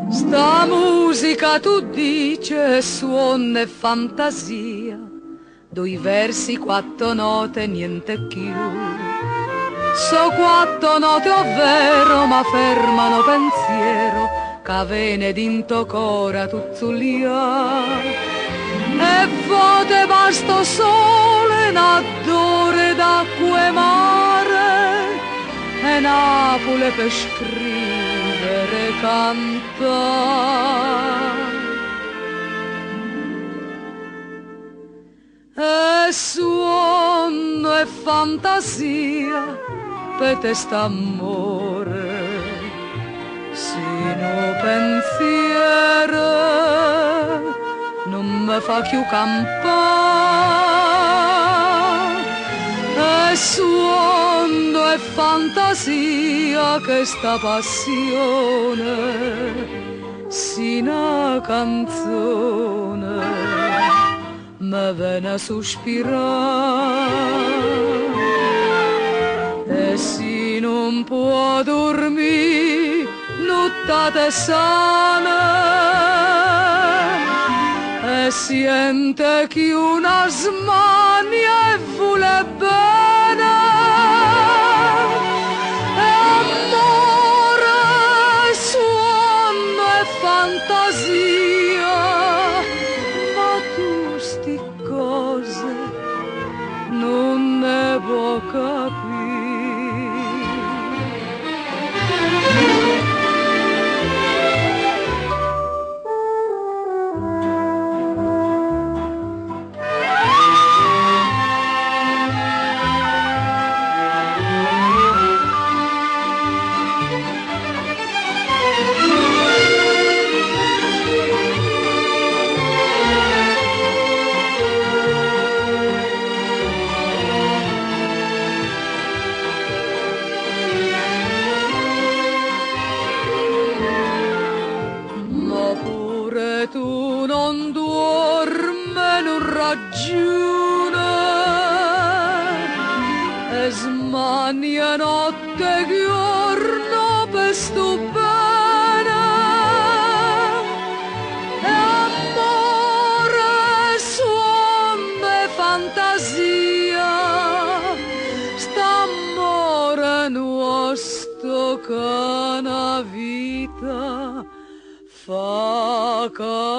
Sta musica tu dice suona e fantasia, due versi, quattro note, niente più. So quattro note ovvero, ma fermano pensiero, che vene dinto cora tuzzulia. E vote basto sole, n'addore d'acqua e mare, e Napoli per scrivere cantare. E suono e fantasia per test'amore, sino pensiero non mi fa più campare. E suono e fantasia che sta passione, sino canzone me viene a sospirare. E si non può dormire nottate sane, e sente che una smania e vuole bene. E amore, suono e fantasia, ma tu sti cose non ne può capire. Tu non dorme, non ragiona, e smania notte e giorno per sto bene. E amore, suono e fantasia, st'amore nostro che una vita fa campare.